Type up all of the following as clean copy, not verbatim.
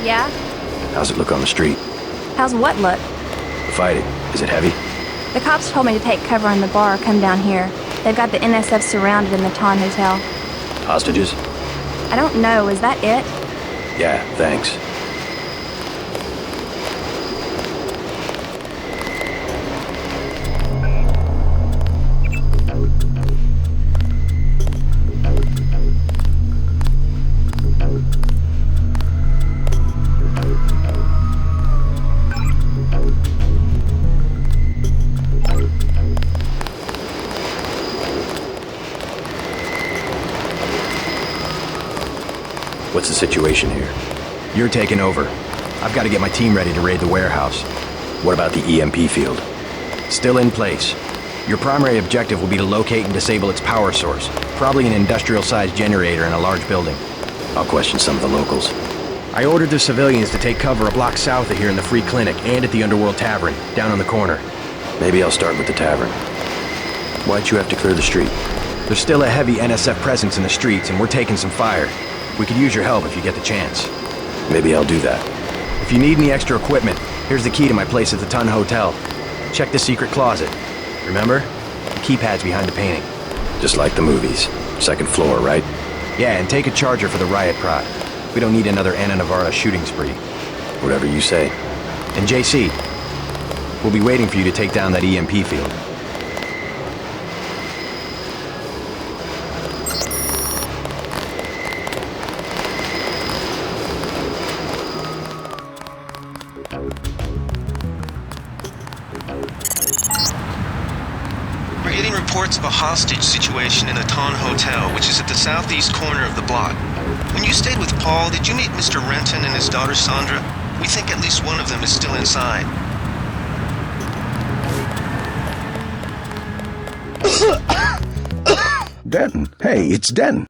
Yeah? How's it look on the street? How's what look? The fighting. Is it heavy? The cops told me to take cover in the bar or come down here. They've got the NSF surrounded in the Ton Hotel. Hostages? I don't know, is that it? Yeah, thanks. What's the situation here? You're taking over. I've got to get my team ready to raid the warehouse. What about the EMP field? Still in place. Your primary objective will be to locate and disable its power source. Probably an industrial-sized generator in a large building. I'll question some of the locals. I ordered the civilians to take cover a block south of here in the Free Clinic and at the Underworld Tavern, down on the corner. Maybe I'll start with the tavern. Why'd you have to clear the street? There's still a heavy NSF presence in the streets, and we're taking some fire. We could use your help if you get the chance. Maybe I'll do that. If you need any extra equipment, here's the key to my place at the Ton Hotel. Check the secret closet. Remember? The keypad's behind the painting. Just like the movies. Second floor, right? Yeah, and take a charger for the riot prod. We don't need another Ana Navarra shooting spree. Whatever you say. And JC, we'll be waiting for you to take down that EMP field. We're getting reports of a hostage situation in the Ton Hotel, which is at the southeast corner of the block. When you stayed with Paul, did you meet Mr. Renton and his daughter Sandra? We think at least one of them is still inside. Denton. Hey, it's Denton.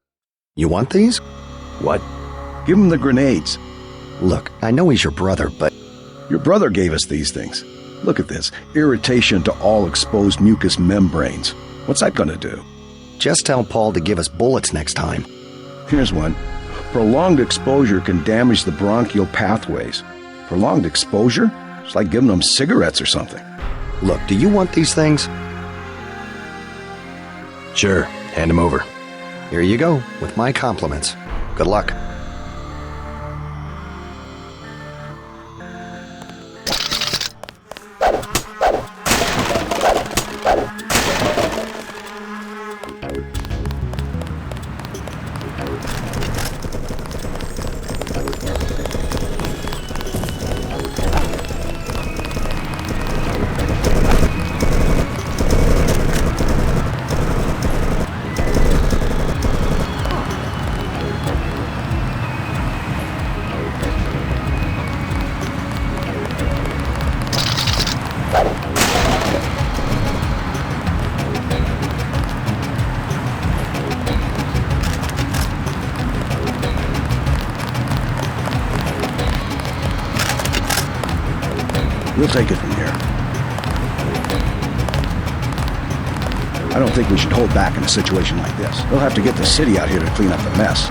You want these? What? Give him the grenades. Look, I know he's your brother, but... Your brother gave us these things. Look at this. Irritation to all exposed mucous membranes. What's that gonna do? Just tell Paul to give us bullets next time. Here's one. Prolonged exposure can damage the bronchial pathways. Prolonged exposure? It's like giving them cigarettes or something. Look, do you want these things? Sure, hand them over. Here you go, with my compliments. Good luck. We'll take it from here. I don't think we should hold back in a situation like this. We'll have to get the city out here to clean up the mess.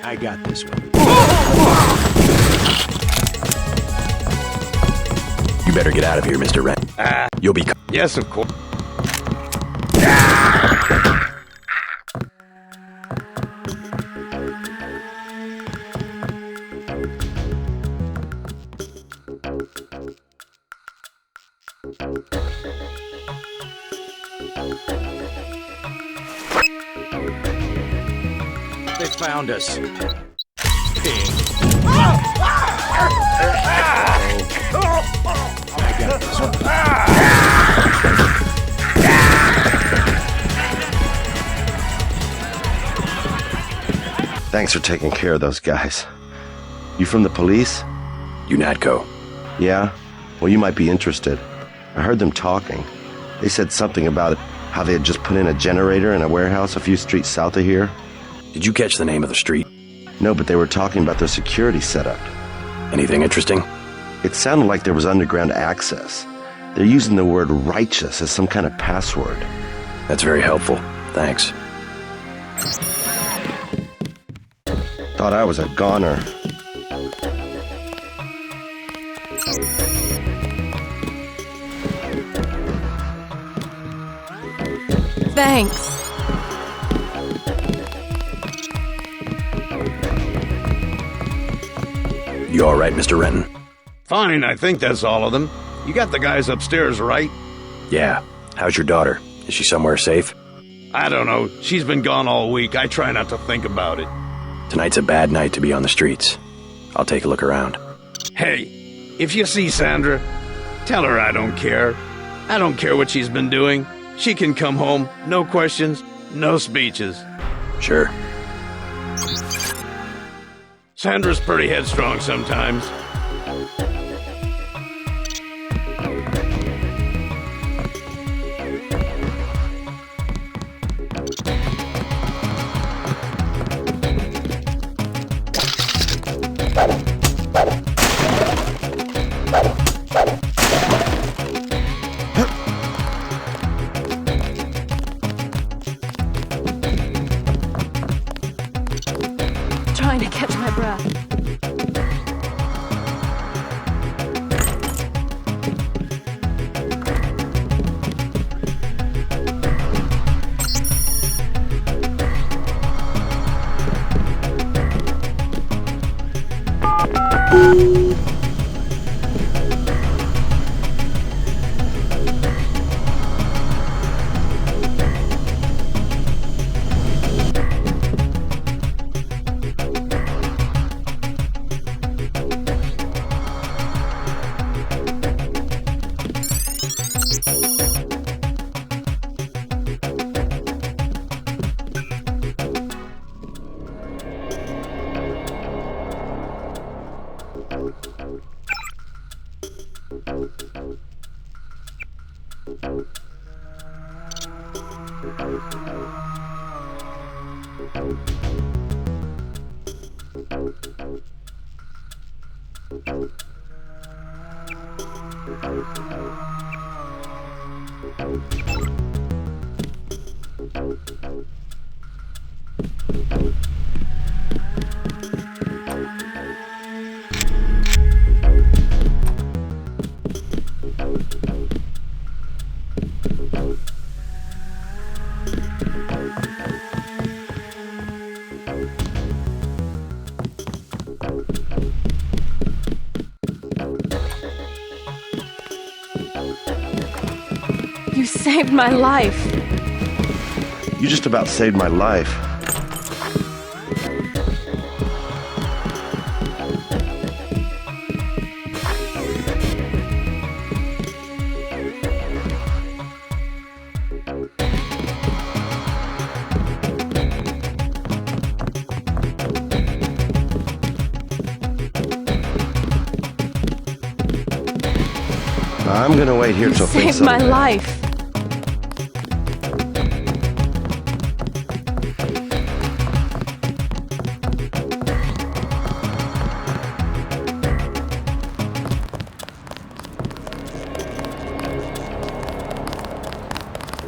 I got this one. You better get out of here, Mr. Wren. You'll be... Yes, of course. found us. Thanks for taking care of those guys. You from the police? UNATCO. Yeah? Well, you might be interested. I heard them talking. They said something about how they had just put in a generator in a warehouse a few streets south of here. Did you catch the name of the street? No, but they were talking about their security setup. Anything interesting? It sounded like there was underground access. They're using the word righteous as some kind of password. That's very helpful. Thanks. Thought I was a goner. Thanks. You all right, Mr. Renton? Fine, I think that's all of them. You got the guys upstairs, right? Yeah. How's your daughter? Is she somewhere safe? I don't know. She's been gone all week. I try not to think about it. Tonight's a bad night to be on the streets. I'll take a look around. Hey, if you see Sandra, tell her I don't care. I don't care what she's been doing. She can come home. No questions, no speeches. Sure. Sandra's pretty headstrong sometimes. Trying to catch my breath. You saved my life. You just about saved my life. I'm gonna wait here You till things saved my settle down. life.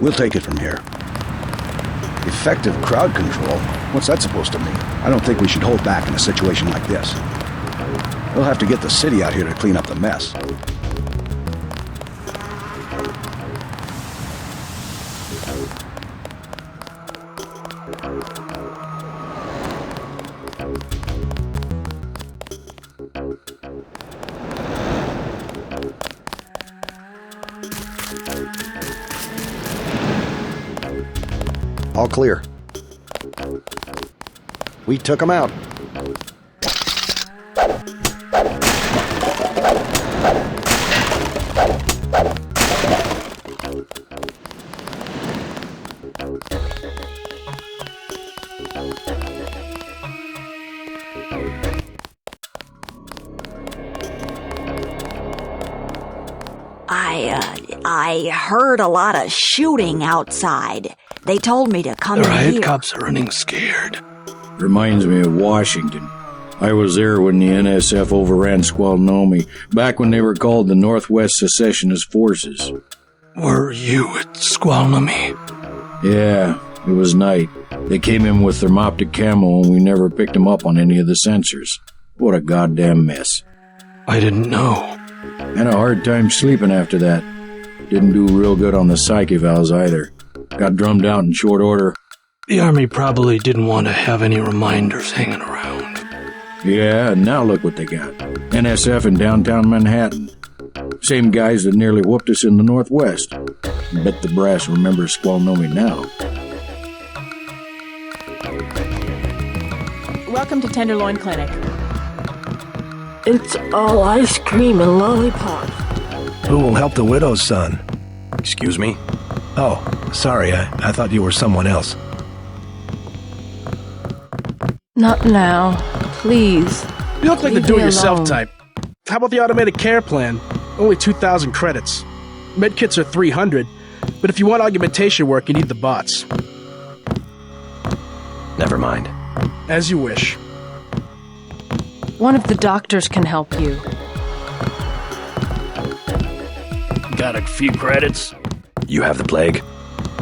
We'll take it from here. Effective crowd control? What's that supposed to mean? I don't think we should hold back in a situation like this. We'll have to get the city out here to clean up the mess. All clear. We took them out. I heard a lot of shooting outside. They told me to come The in riot here. cops are running scared. Reminds me of Washington. I was there when the NSF overran Squalnomi, back when they were called the Northwest Secessionist Forces. Were you at Squalnomi? Yeah, it was night. They came in with thermoptic camo and we never picked them up on any of the sensors. What a goddamn mess. I didn't know. Had a hard time sleeping after that. Didn't do real good on the psych evals either. Got drummed out in short order. The Army probably didn't want to have any reminders hanging around. Yeah, and now look what they got. NSF in downtown Manhattan. Same guys that nearly whooped us in the Northwest. Bet the brass remembers Squalnomi now. Welcome to Tenderloin Clinic. It's all ice cream and lollipops. Who will help the widow's son? Excuse me? Oh, sorry, I thought you were someone else. Not now. Please. You look like the Leave me do-it-yourself alone. type. How about the automated care plan? Only 2,000 credits. Medkits are 300, but if you want augmentation work, you need the bots. Never mind. As you wish. One of the doctors can help you. Got a few credits? You have the plague?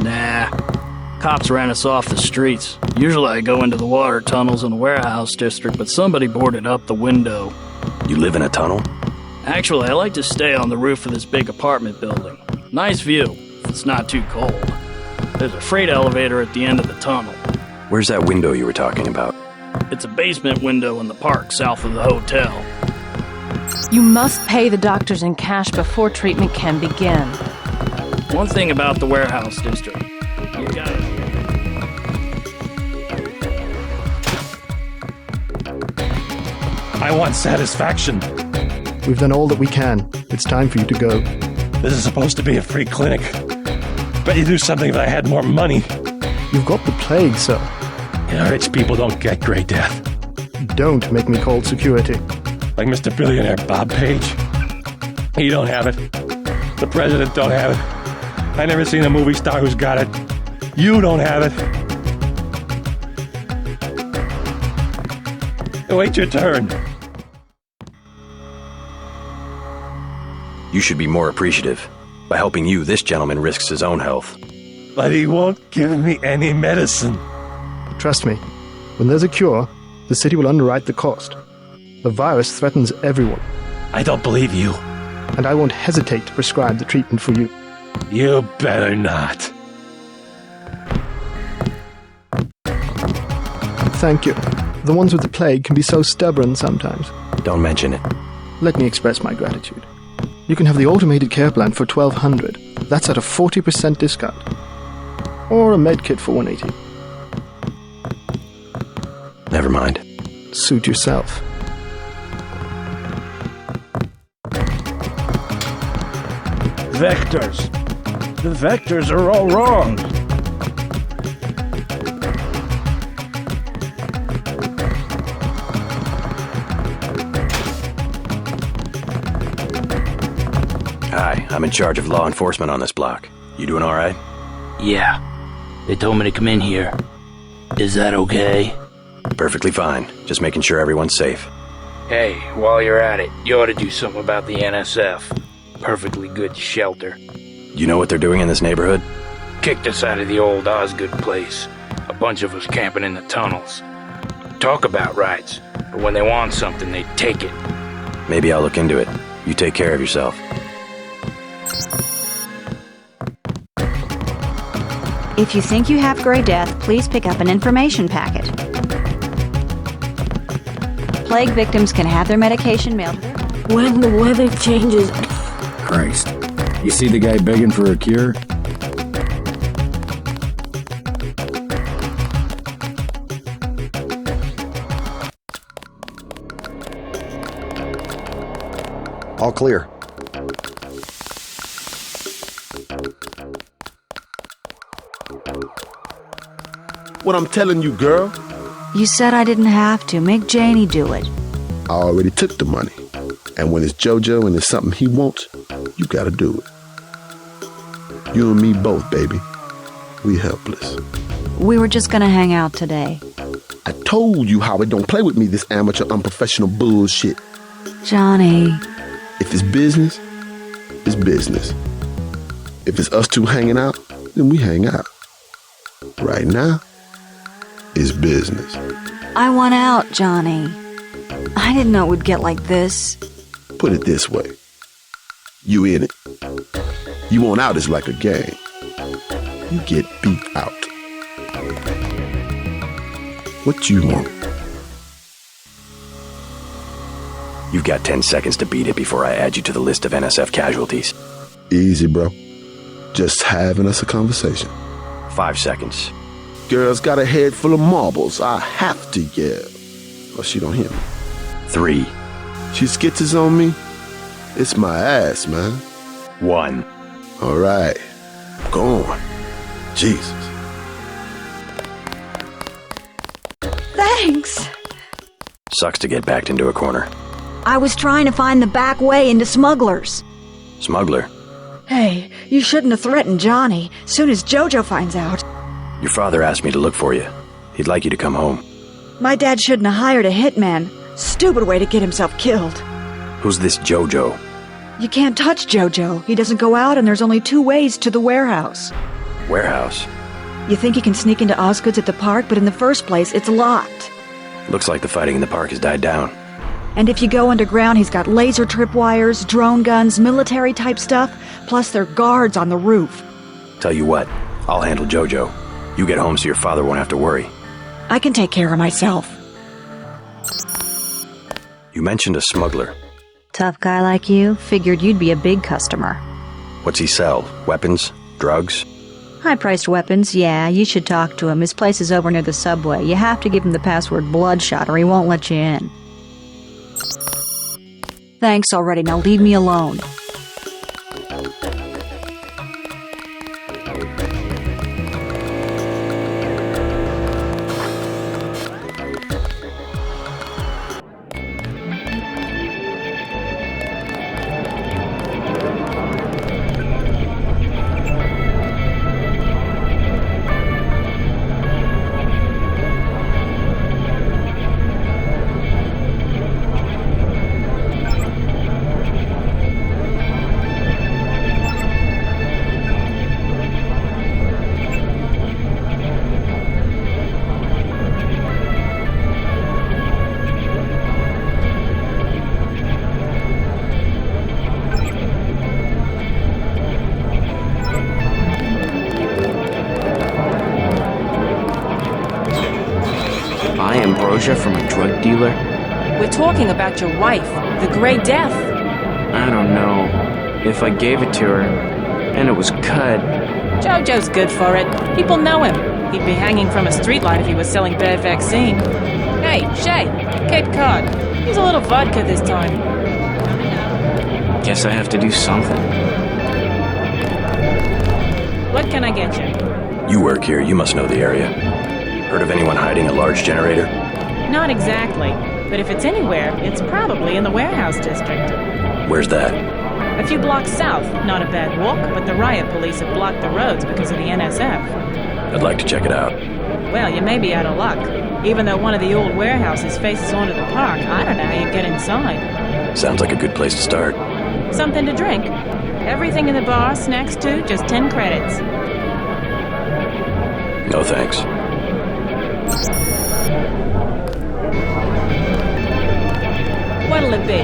Nah. Cops ran us off the streets. Usually I go into the water tunnels in the warehouse district, but somebody boarded up the window. You live in a tunnel? Actually, I like to stay on the roof of this big apartment building. Nice view, if it's not too cold. There's a freight elevator at the end of the tunnel. Where's that window you were talking about? It's a basement window in the park south of the hotel. You must pay the doctors in cash before treatment can begin. One thing about the warehouse district. You gotta... I want satisfaction. We've done all that we can. It's time for you to go. This is supposed to be a free clinic. Bet you'd do something if I had more money. You've got the plague, sir. Yeah, rich people don't get grey death. Don't make me call security. Like Mr. Billionaire Bob Page. He don't have it. The president don't have it. I never seen a movie star who's got it. You don't have it. Wait your turn. You should be more appreciative. By helping you, this gentleman risks his own health. But he won't give me any medicine. Trust me, when there's a cure, the city will underwrite the cost. The virus threatens everyone. I don't believe you. And I won't hesitate to prescribe the treatment for you. You better not. Thank you. The ones with the plague can be so stubborn sometimes. Don't mention it. Let me express my gratitude. You can have the automated care plan for $1,200. That's at a 40% discount. Or a medkit for $180. Never mind. Suit yourself. Vectors. The vectors are all wrong. Hi, I'm in charge of law enforcement on this block. You doing all right? Yeah. They told me to come in here. Is that okay? Perfectly fine. Just making sure everyone's safe. Hey, while you're at it, you ought to do something about the NSF. Perfectly good shelter. You know what they're doing in this neighborhood? Kicked us out of the old Osgood place. A bunch of us camping in the tunnels. Talk about rights, but when they want something, they take it. Maybe I'll look into it. You take care of yourself. If you think you have gray death, please pick up an information packet. Plague victims can have their medication mailed to their home. When the weather changes... Christ. You see the guy begging for a cure? All clear. What I'm telling you, girl? You said I didn't have to. Make Janie do it. I already took the money. And when it's JoJo and it's something he wants, you gotta do it. You and me both, baby. We helpless. We were just gonna hang out today. I told you how it don't play with me, this amateur unprofessional bullshit. Johnny. If it's business, it's business. If it's us two hanging out, then we hang out. Right now, it's business. I want out, Johnny. I didn't know it would get like this. Put it this way. You in it. You want out is like a game. You get beat out. What you want? You've got 10 seconds to beat it before I add you to the list of NSF casualties. Easy, bro. Just having us a conversation. 5 seconds. Girl's got a head full of marbles. I have to yell. Or she don't hear me. 3. She skitzes on me. It's my ass, man. 1. All right. Go on. Jesus. Thanks. Sucks to get backed into a corner. I was trying to find the back way into Smugglers. Smuggler? Hey, you shouldn't have threatened Johnny. Soon as JoJo finds out. Your father asked me to look for you. He'd like you to come home. My dad shouldn't have hired a hitman. Stupid way to get himself killed. Who's this JoJo? You can't touch JoJo. He doesn't go out and there's only 2 ways to the warehouse. Warehouse? You think he can sneak into Osgood's at the park, but in the first place, it's locked. Looks like the fighting in the park has died down. And if you go underground, he's got laser tripwires, drone guns, military-type stuff, plus there are guards on the roof. Tell you what, I'll handle JoJo. You get home so your father won't have to worry. I can take care of myself. You mentioned a smuggler. Tough guy like you, figured you'd be a big customer. What's he sell? Weapons? Drugs? High-priced weapons, yeah, you should talk to him. His place is over near the subway. You have to give him the password Bloodshot or he won't let you in. Thanks already, now leave me alone. Buy ambrosia from a drug dealer? We're talking about your wife, the Grey Death. I don't know. If I gave it to her, and it was cut... JoJo's good for it. People know him. He'd be hanging from a streetlight if he was selling bad vaccine. Hey, Shay, Cape Cod. Here's a little vodka this time. Guess I have to do something. What can I get you? You work here, you must know the area. Heard of anyone hiding a large generator? Not exactly, but if it's anywhere, it's probably in the warehouse district. Where's that? A few blocks south, not a bad walk, but the riot police have blocked the roads because of the NSF. I'd like to check it out. Well, you may be out of luck. Even though one of the old warehouses faces onto the park, I don't know how you get inside. Sounds like a good place to start. Something to drink. Everything in the bar, snacks too, just 10 credits. No thanks. What'll it be?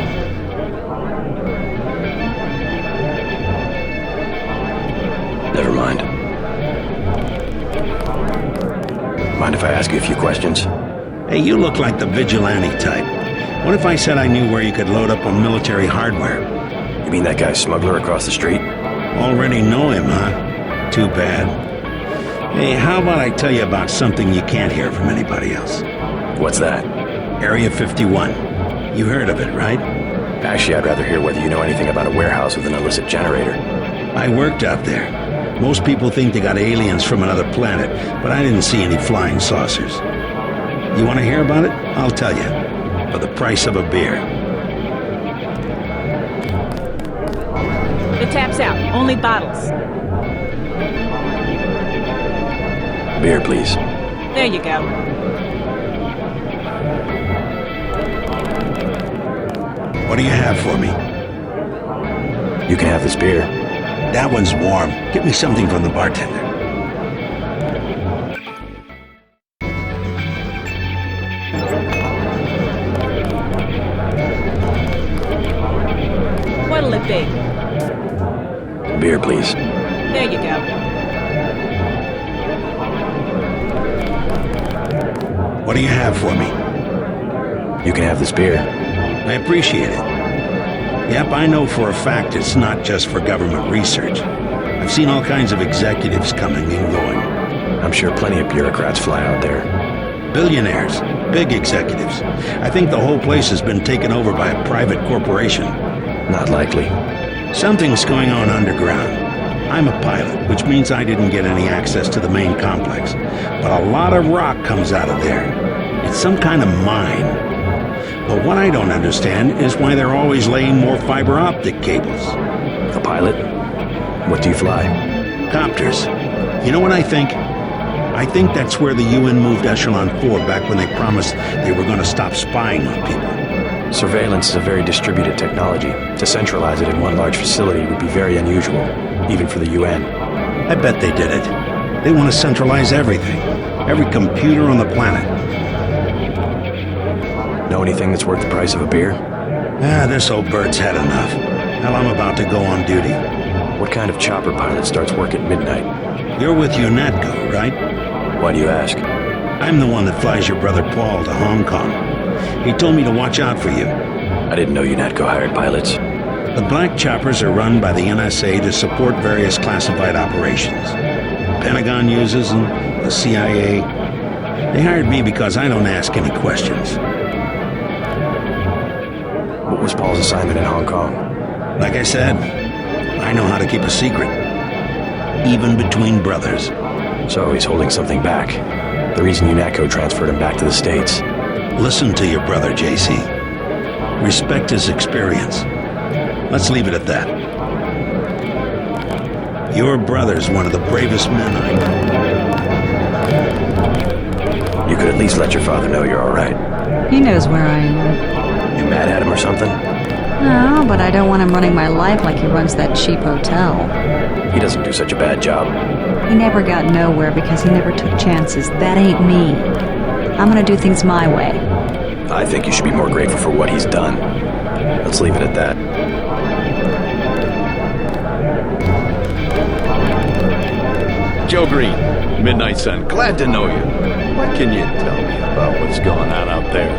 Never mind. Mind if I ask you a few questions? Hey, you look like the vigilante type. What if I said I knew where you could load up on military hardware? You mean that guy smuggler across the street? Already know him, huh? Too bad. Hey, how about I tell you about something you can't hear from anybody else? What's that? Area 51. You heard of it, right? Actually, I'd rather hear whether you know anything about a warehouse with an illicit generator. I worked out there. Most people think they got aliens from another planet, but I didn't see any flying saucers. You want to hear about it? I'll tell you. For the price of a beer. The tap's out. Only bottles. Beer, please. There you go. What do you have for me? You can have this beer. That one's warm. Get me something from the bartender. What'll it be? Beer, please. There you go. What do you have for me? You can have this beer. I appreciate it. Yep, I know for a fact it's not just for government research. I've seen all kinds of executives coming and going. I'm sure plenty of bureaucrats fly out there. Billionaires, big executives. I think the whole place has been taken over by a private corporation. Not likely. Something's going on underground. I'm a pilot, which means I didn't get any access to the main complex. But a lot of rock comes out of there. It's some kind of mine. But what I don't understand is why they're always laying more fiber optic cables. A pilot? What do you fly? Copters. You know what I think? I think that's where the UN moved Echelon 4 back when they promised they were going to stop spying on people. Surveillance is a very distributed technology. To centralize it in one large facility would be very unusual, even for the UN. I bet they did it. They want to centralize everything. Every computer on the planet. Know anything that's worth the price of a beer? This old bird's had enough. Hell, I'm about to go on duty. What kind of chopper pilot starts work at midnight? You're with UNATCO, right? Why do you ask? I'm the one that flies your brother Paul to Hong Kong. He told me to watch out for you. I didn't know UNATCO hired pilots. The black choppers are run by the NSA to support various classified operations. Pentagon uses them, the CIA. They hired me because I don't ask any questions. What was Paul's assignment in Hong Kong? Like I said, I know how to keep a secret. Even between brothers. So he's holding something back. The reason UNATCO transferred him back to the States. Listen to your brother, JC. Respect his experience. Let's leave it at that. Your brother's one of the bravest men I know. You could at least let your father know you're all right. He knows where I am. You mad at him or something? No, but I don't want him running my life like he runs that cheap hotel. He doesn't do such a bad job. He never got nowhere because he never took chances. That ain't me. I'm gonna do things my way. I think you should be more grateful for what he's done. Let's leave it at that. Joe Green, Midnight Sun, glad to know you. What can you tell me about what's going on out there?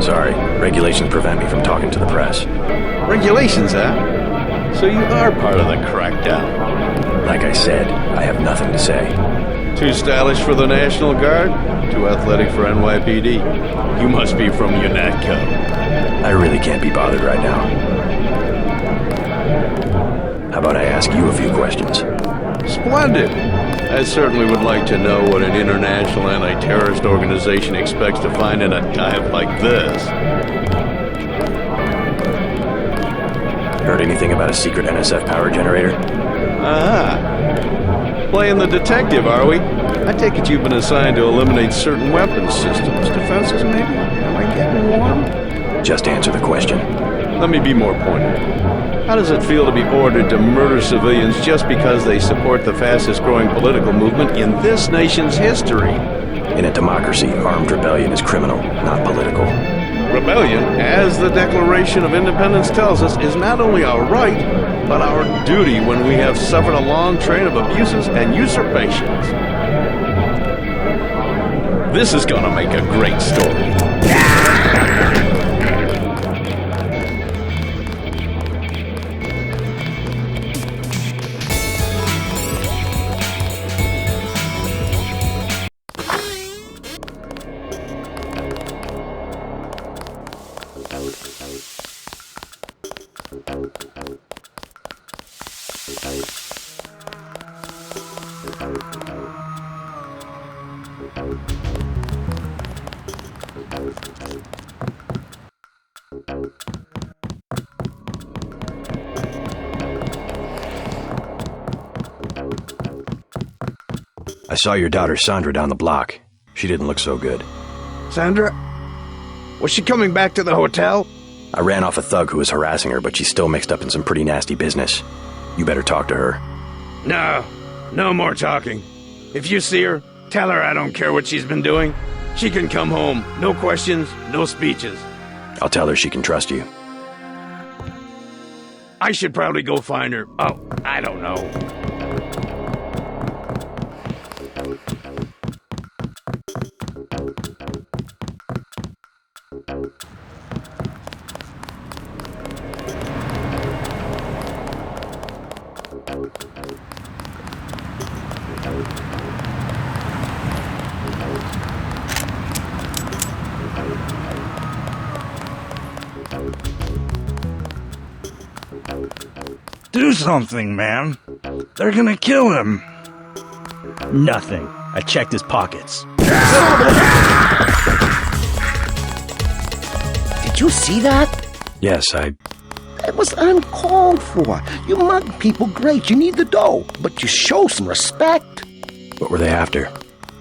Sorry, regulations prevent me from talking to the press. Regulations, huh? So you are part of the crackdown. Like I said, I have nothing to say. Too stylish for the National Guard? Too athletic for NYPD? You must be from UNATCO. I really can't be bothered right now. How about I ask you a few questions? Splendid! I certainly would like to know what an international anti-terrorist organization expects to find in a dive like this. Heard anything about a secret NSF power generator? Playing the detective, are we? I take it you've been assigned to eliminate certain weapons systems, defenses maybe? Am I getting warm? Just answer the question. Let me be more pointed. How does it feel to be ordered to murder civilians just because they support the fastest growing political movement in this nation's history? In a democracy, armed rebellion is criminal, not political. Rebellion, as the Declaration of Independence tells us, is not only our right, but our duty when we have suffered a long train of abuses and usurpations. This is gonna make a great story. I saw your daughter Sandra down the block. She didn't look so good. Sandra? Was she coming back to the hotel? I ran off a thug who was harassing her, but she's still mixed up in some pretty nasty business. You better talk to her. No more talking. If you see her, tell her I don't care what she's been doing. She can come home. No questions, no speeches. I'll tell her she can trust you. I should probably go find her. Oh, I don't know. Do something, man. They're gonna kill him. Nothing. I checked his pockets. Did you see that? Yes, It was uncalled for. You mug people, great. You need the dough. But you show some respect. What were they after?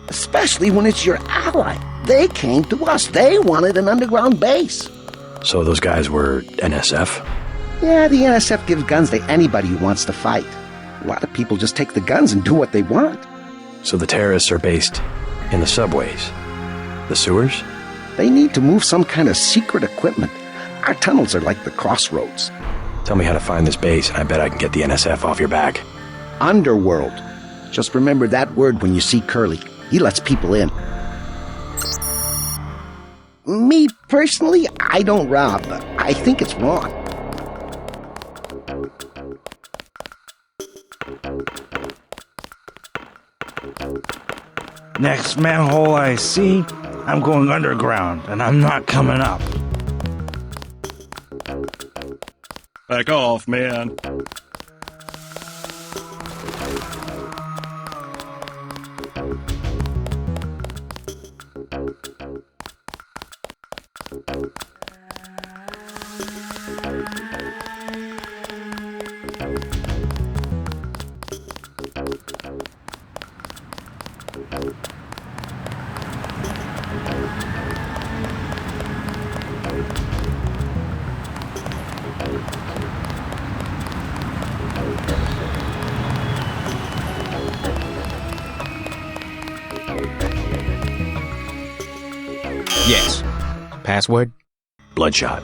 Especially when it's your ally. They came to us. They wanted an underground base. So those guys were NSF? Yeah, the NSF gives guns to anybody who wants to fight. A lot of people just take the guns and do what they want. So the terrorists are based in the subways? The sewers? They need to move some kind of secret equipment. Our tunnels are like the crossroads. Tell me how to find this base, and I bet I can get the NSF off your back. Underworld. Just remember that word when you see Curly. He lets people in. Me, personally, I don't rob. I think it's wrong. Next manhole I see, I'm going underground, and I'm not coming up. Back off, man. Yes. Password? Bloodshot.